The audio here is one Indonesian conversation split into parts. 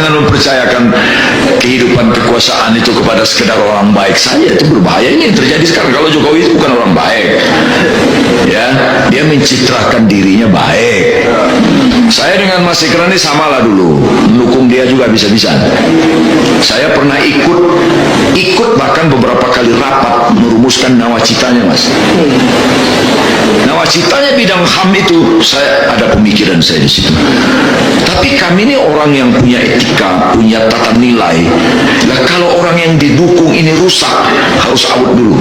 jangan mempercayakan kehidupan kekuasaan itu kepada sekedar orang baik saja. Itu berbahaya. Ini yang terjadi sekarang. Kalau Jokowi itu bukan orang baik, ya, dia mencitrakan dirinya baik. Saya dengan Mas Ikran ini samalah dulu, mendukung dia juga bisa-bisa. Saya pernah ikut bahkan beberapa kali rapat merumuskan nawacitanya, Mas. Nawacitanya bidang HAM itu saya ada pemikiran saya di situ. Tapi kami ini orang yang punya etika, punya tata nilai. Nah, kalau orang yang didukung ini rusak, harus out dulu.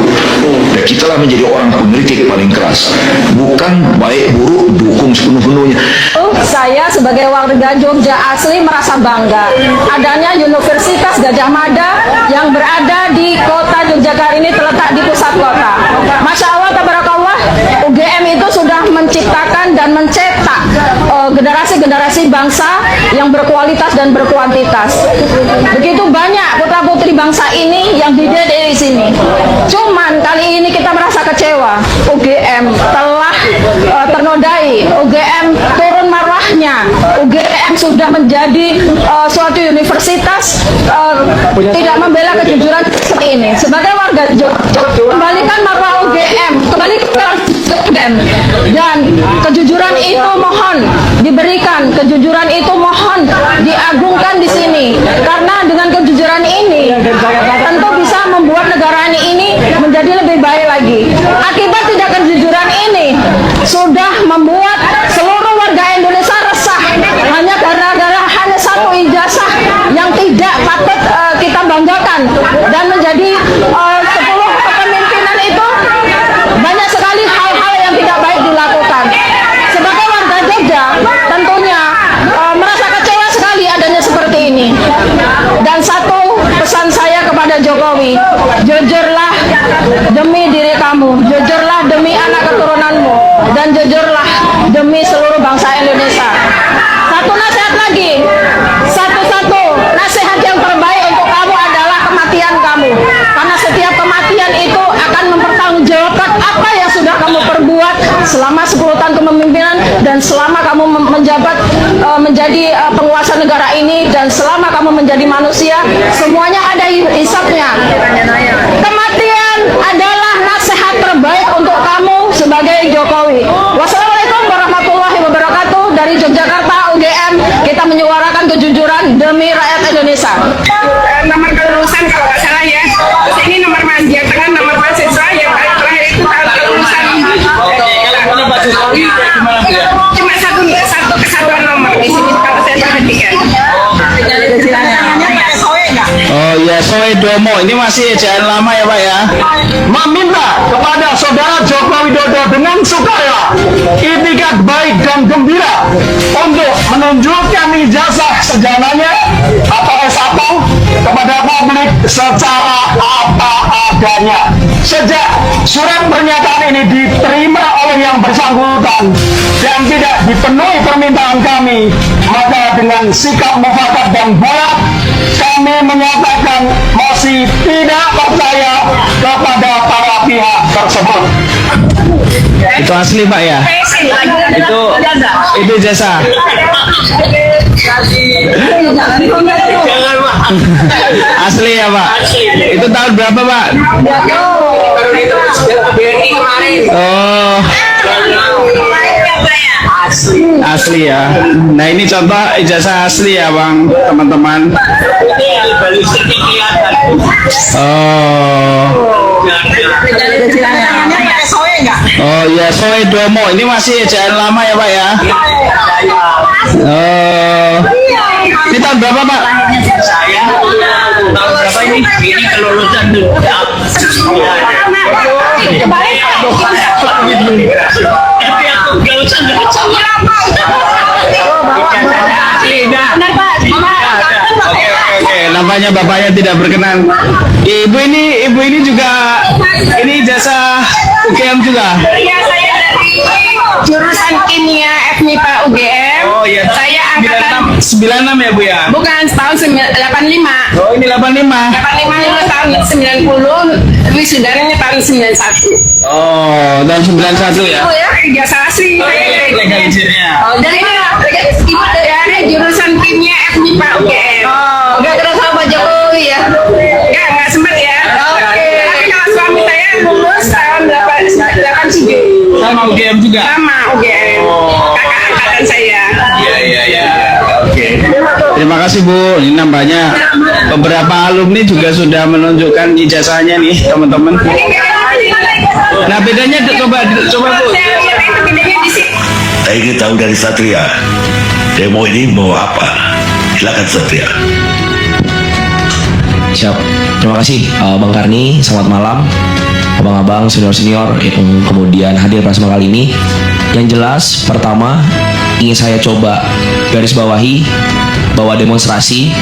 Dan kitalah menjadi orang pengkritik paling keras. Bukan baik buruk dukung sepenuh-penuhnya. Saya sebagai warga Jogja asli merasa bangga adanya Universitas Gadjah Mada yang berada di kota Yogyakarta ini, terletak di pusat kota. Masya Allah, tabarakallah, UGM itu sudah menciptakan dan mencetak generasi-generasi bangsa yang berkualitas dan berkuantitas. Begitu banyak putra-putri bangsa ini yang dididik di sini. Cuman kali ini kita merasa kecewa. UGM telah ternodai, UGM turun marwahnya, UGM sudah menjadi suatu universitas tidak membela kejujuran seperti ini. Sebagai warga Jogja, kembalikan marwah UGM, kembalikan UGM, dan kejujuran itu mohon diberikan, kejujuran itu mohon diagungkan di sini, karena dengan kejujuran ini tentu bisa membuat negara ini menjadi lebih baik lagi. Akibat tidak kejujuran ini sudah membuat seluruh warga Indonesia resah hanya gara-gara hanya satu ijazah yang tidak patut kita banggakan, dan menjadi 10 kepemimpinan itu banyak sekali hal-hal yang tidak baik dilakukan. Sebagai warga Jogja tentunya merasa kecewa sekali adanya seperti ini. Dan satu pesan saya kepada Jokowi, jujurlah demi diri kamu, jujurlah demi anak keturunanmu, dan jujurlah demi seluruh bangsa Indonesia. Satu nasihat lagi, satu-satu nasihat yang terbaik untuk kamu adalah kematian kamu, karena setiap kematian itu akan mempertanggungjawabkan apa yang sudah kamu perbuat selama 10 tahun kepemimpinan, dan selama kamu menjabat menjadi penguasa negara ini, dan selama kamu menjadi manusia, semuanya ada hisabnya. Kematian adalah nasihat terbaik untuk kamu sebagai Jokowi. Wassalamualaikum warahmatullahi wabarakatuh. Dari Yogyakarta UGM, kita menyuarakan kejujuran demi rakyat Indonesia. Nomor kelulusan kalau nggak salah ya, ini nomor mahasiswa, nomor mahasiswa yang paling terakhir itu tahun kelulusan. Cuma satu kesatuan nomor di sini kalau saya perhatikan. Oh ya, Soe Domo ini masih ejaan lama ya Pak ya. Meminta kepada saudara Joko Widodo dengan sukarela, itikat baik dan gembira untuk menunjukkan ijazah sarjananya atau S1 kepada publik secara apa adanya. Sejak surat pernyataan ini diterima oleh yang bersangkutan dan tidak dipenuhi permintaan kami, maka dengan sikap mufakat dan bulat kami menyatakan mosi tidak percaya kepada para pihak tersebut. Itu asli Pak ya? Itu jasa. Asli ya Pak? Itu tahun berapa Pak? Oh, asli ya. Nah ini contoh ijazah asli ya Bang, teman-teman. Oh ya, Soe Domo ini masih ejaan lama ya Pak ya? Oh, ini tahun berapa Pak? Saya tahun berapa ini? Ini kelulusan dulu. Oke, nampaknya bapaknya tidak berkenan. Ibu ini juga ini jasa UGM juga. Iya, saya dari jurusan kimia FMIPA UGM. Oh iya. Saya angkatan 96 ya Bu ya? bukan tahun 85. Oh ini 85. 85 itu tahun 90, wisudanya tahun 91. Oh, tahun 91 ya? Oh ya, ijazah asli. Legal izinnya. Oh, dari ibu dari jurusan kimia MIPA UGM. Oke, terus sama Jokowi ya. Nggak sempat ya. Oke. Tapi kalau suami saya lulus tahun 87. Sama UGM juga. Sama UGM. Kakak angkatan saya. Iya. Oke. Terima kasih Bu. Ini nampaknya beberapa alumni juga sudah menunjukkan ijazahnya nih teman-teman. Nah bedanya coba Bu. Saya lihat itu bedanya di sini. Saya ingin tahu dari Satria, demo ini mau apa? Silakan Satria. Siap. Terima kasih Bang Karni. Selamat malam abang-abang, senior-senior yang kemudian hadir pada kesempatan kali ini. Yang jelas, pertama ingin saya coba garis bawahi bahwa demonstrasi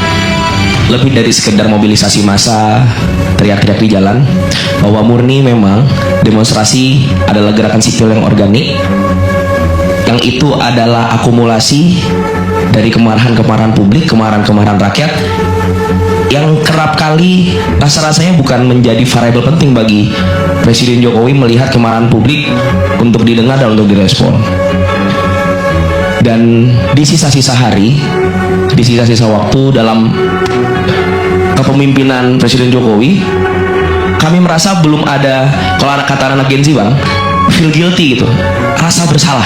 lebih dari sekedar mobilisasi massa, teriak-teriak di jalan, bahwa murni memang demonstrasi adalah gerakan sipil yang organik, yang itu adalah akumulasi dari kemarahan-kemarahan publik, kemarahan-kemarahan rakyat yang kerap kali rasa-rasanya bukan menjadi variabel penting bagi Presiden Jokowi melihat kemarahan publik untuk didengar dan untuk direspon. Dan di sisa-sisa hari, di sisa-sisa waktu dalam kepemimpinan Presiden Jokowi, kami merasa belum ada, kalau anak Gen Z Bang, feel guilty gitu, rasa bersalah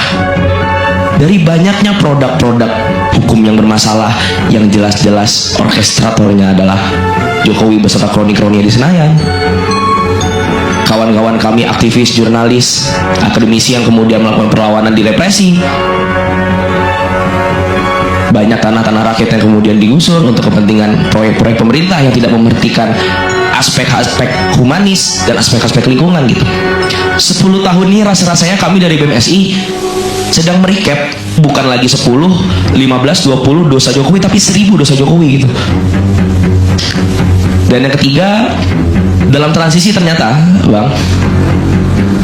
dari banyaknya produk-produk hukum yang bermasalah yang jelas-jelas orkestratornya adalah Jokowi beserta kroni-kroni di Senayan. Kawan-kawan kami aktivis, jurnalis, akademisi yang kemudian melakukan perlawanan direpresi. Banyak tanah-tanah rakyat yang kemudian digusur untuk kepentingan proyek-proyek pemerintah yang tidak memerhatikan aspek-aspek humanis dan aspek-aspek lingkungan gitu. 10 tahun ini rasa-rasanya kami dari BMSI sedang merecap bukan lagi 10, 15, 20 dosa Jokowi, tapi 1000 dosa Jokowi gitu. Dan yang ketiga, dalam transisi ternyata Bang,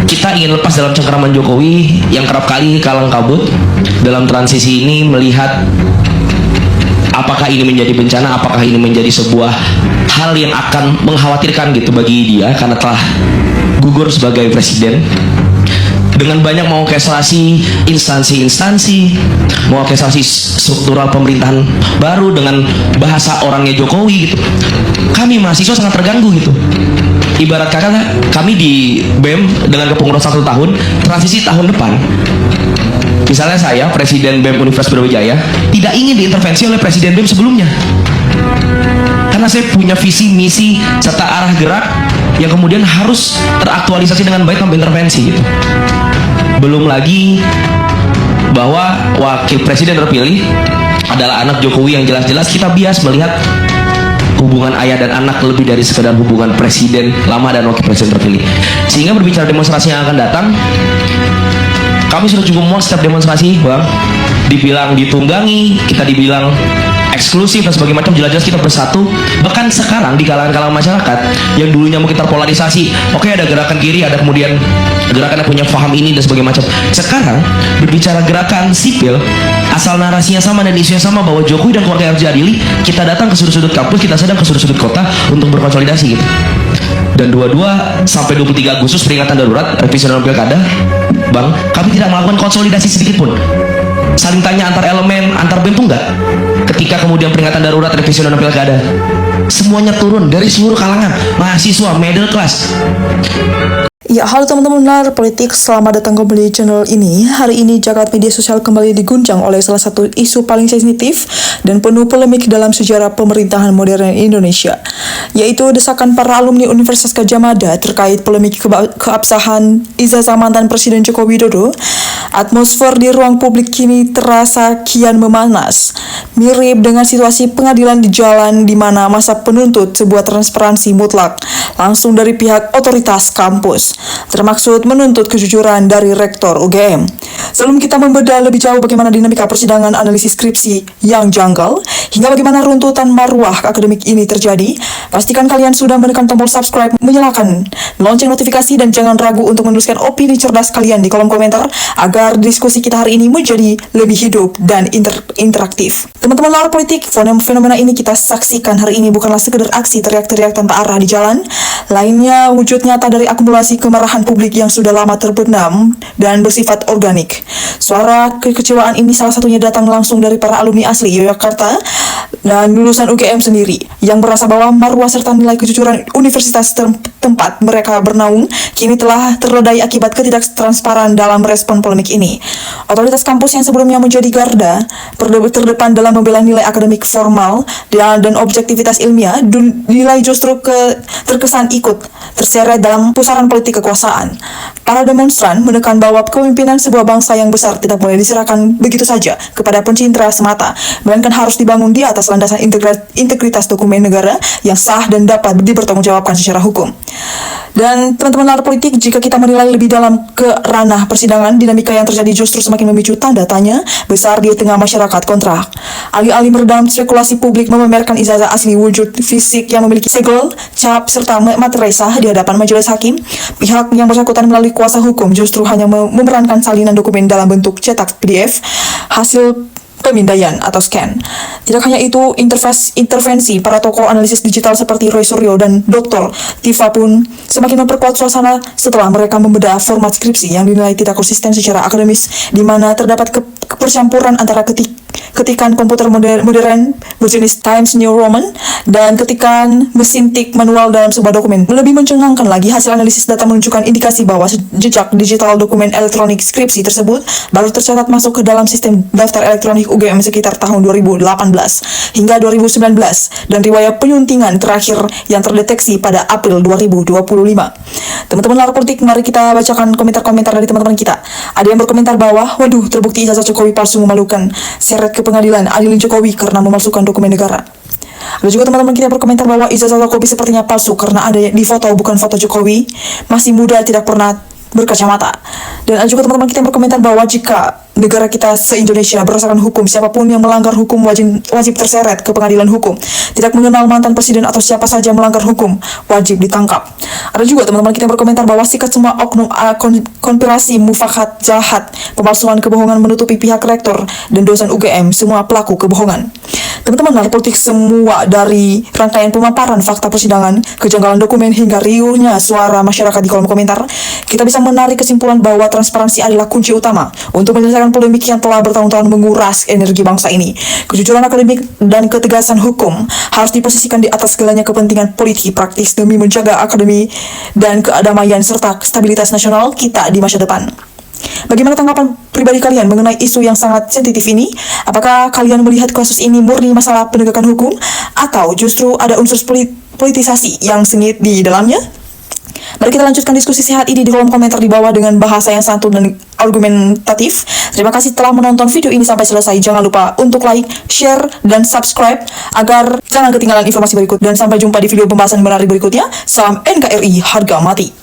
kita ingin lepas dalam cengkeraman Jokowi yang kerap kali kalang kabut. Dalam transisi ini melihat apakah ini menjadi bencana, apakah ini menjadi sebuah hal yang akan mengkhawatirkan gitu bagi dia karena telah gugur sebagai presiden, dengan banyak mengorkestrasi instansi-instansi, mengorkestrasi struktural pemerintahan baru dengan bahasa orangnya Jokowi gitu. Kami mahasiswa sangat terganggu gitu. Ibarat kata kami di BEM dengan kepengurusan 1 tahun, transisi tahun depan, misalnya saya Presiden BEM Universitas Brawijaya tidak ingin diintervensi oleh Presiden BEM sebelumnya, karena saya punya visi, misi, serta arah gerak yang kemudian harus teraktualisasi dengan baik tanpa intervensi gitu. Belum lagi bahwa wakil presiden terpilih adalah anak Jokowi yang jelas-jelas kita bias melihat hubungan ayah dan anak lebih dari sekedar hubungan presiden lama dan wakil presiden terpilih. Sehingga berbicara demonstrasi yang akan datang, kami sudah cukup muak setiap demonstrasi Bang, dibilang ditunggangi, kita dibilang eksklusif dan sebagainya macam, jelas-jelas kita bersatu. Bahkan sekarang di kalangan masyarakat yang dulunya mungkin terpolarisasi, oke, ada gerakan kiri, ada kemudian gerakan yang punya paham ini dan sebagainya macam. Sekarang berbicara gerakan sipil, asal narasinya sama dan isunya sama, bahwa Jokowi dan keluarga RJ Adili, kita datang ke sudut-sudut kampus, kita sedang ke sudut-sudut kota untuk berkonsolidasi gitu. Dan 22 sampai 23 Agustus peringatan darurat revisi undang-undang pilkada Bang, kami tidak melakukan konsolidasi sedikit pun. Saling tanya antar elemen, antar BEM tuh enggak. Ketika kemudian peringatan darurat revisi undang-undang pilkada, semuanya turun dari seluruh kalangan, mahasiswa, middle class. Ya, halo teman-teman Lar Politik, selamat datang kembali di channel ini. Hari ini jagat media sosial kembali diguncang oleh salah satu isu paling sensitif dan penuh polemik dalam sejarah pemerintahan modern Indonesia, yaitu desakan para alumni Universitas Gadjah Mada terkait polemik keabsahan ijazah mantan Presiden Joko Widodo. Atmosfer di ruang publik kini terasa kian memanas, mirip dengan situasi pengadilan di jalan di mana masa penuntut sebuah transparansi mutlak langsung dari pihak otoritas kampus, termaksud menuntut kejujuran dari Rektor UGM. Sebelum kita membedah lebih jauh bagaimana dinamika persidangan analisis skripsi yang janggal, hingga bagaimana runtutan marwah akademik ini terjadi, pastikan kalian sudah menekan tombol subscribe, menyalakan lonceng notifikasi, dan jangan ragu untuk menuliskan opini cerdas kalian di kolom komentar agar diskusi kita hari ini menjadi lebih hidup dan interaktif. Teman-teman Lar Politik, fenomena ini kita saksikan hari ini bukanlah sekedar aksi teriak-teriak tanpa arah di jalan. Lainnya wujud nyata dari akumulasi kemarahan publik yang sudah lama terbenam dan bersifat organik. Suara kekecewaan ini salah satunya datang langsung dari para alumni asli Yogyakarta, dan lulusan UGM sendiri yang merasa bahwa marwah serta nilai kejujuran universitas tempat mereka bernaung kini telah terledai akibat ketidaktransparan dalam respon polemik ini. Otoritas kampus yang sebelumnya menjadi garda terdepan dalam membela nilai akademik formal dan objektivitas ilmiah dinilai justru terkesan ikut terseret dalam pusaran politik kekuasaan. Para demonstran menekan bahwa kepemimpinan sebuah bangsa yang besar tidak boleh diserahkan begitu saja kepada pencindera semata, melainkan harus dibangun di atas landasan integritas dokumen negara yang sah dan dapat dipertanggungjawabkan secara hukum. Dan teman-teman nalar politik, jika kita menilai lebih dalam ke ranah persidangan, dinamika yang terjadi justru semakin memicu tanda tanya besar di tengah masyarakat kontra. Alih-alih meredam spekulasi publik memamerkan ijazah asli wujud fisik yang memiliki segel, cap, serta materai sah di hadapan majelis hakim, pihak yang bersangkutan melalui kuasa hukum justru hanya memerankan salinan dokumen dalam bentuk cetak PDF hasil pemindaian atau scan. Tidak hanya itu, intervensi para tokoh analisis digital seperti Roy Suryo dan Dr. Tifa pun semakin memperkuat suasana setelah mereka membedah format skripsi yang dinilai tidak konsisten secara akademis, di mana terdapat percampuran antara ketikan komputer modern berjenis Times New Roman dan ketikan mesin tik manual dalam sebuah dokumen. Lebih mencengangkan lagi, hasil analisis data menunjukkan indikasi bahwa jejak digital dokumen elektronik skripsi tersebut baru tercatat masuk ke dalam sistem daftar elektronik UGM sekitar tahun 2018 hingga 2019 dan riwayat penyuntingan terakhir yang terdeteksi pada April 2025. Teman-teman nalar politik, mari kita bacakan komentar-komentar dari teman-teman kita. Ada yang berkomentar bahwa, waduh, terbukti ijazah Jokowi palsu memalukan, seret ke pengadilan, adilin Jokowi karena memalsukan dokumen negara. Ada juga teman-teman kita yang berkomentar bahwa ijazah Jokowi sepertinya palsu karena ada di foto bukan foto Jokowi, masih muda, tidak pernah berkacamata. Dan ada juga teman-teman kita yang berkomentar bahwa jika negara kita se-Indonesia berdasarkan hukum, siapapun yang melanggar hukum wajib terseret ke pengadilan hukum. Tidak mengenal mantan presiden atau siapa saja melanggar hukum wajib ditangkap. Ada juga teman-teman kita yang berkomentar bahwa sikat semua oknum konspirasi, mufakat, jahat, pemalsuan, kebohongan, menutupi pihak rektor dan dosen UGM, semua pelaku kebohongan. Teman-teman nalar politik, semua dari rangkaian pemaparan fakta persidangan, kejanggalan dokumen hingga riuhnya suara masyarakat di kolom komentar, kita bisa menarik kesimpulan bahwa transparansi adalah kunci utama untuk menyelesaikan polemik yang telah bertahun-tahun menguras energi bangsa ini. Kejujuran akademik dan ketegasan hukum harus diposisikan di atas segalanya kepentingan politik praktis demi menjaga akademi dan keadamaian serta stabilitas nasional kita di masa depan. Bagaimana tanggapan pribadi kalian mengenai isu yang sangat sensitif ini? Apakah kalian melihat kasus ini murni masalah penegakan hukum atau justru ada unsur politisasi yang sengit di dalamnya? Mari kita lanjutkan diskusi sehat ini di kolom komentar di bawah dengan bahasa yang santun dan argumentatif. Terima kasih telah menonton video ini sampai selesai. Jangan lupa untuk like, share, dan subscribe agar jangan ketinggalan informasi berikut. Dan sampai jumpa di video pembahasan menarik berikutnya. Salam NKRI, harga mati.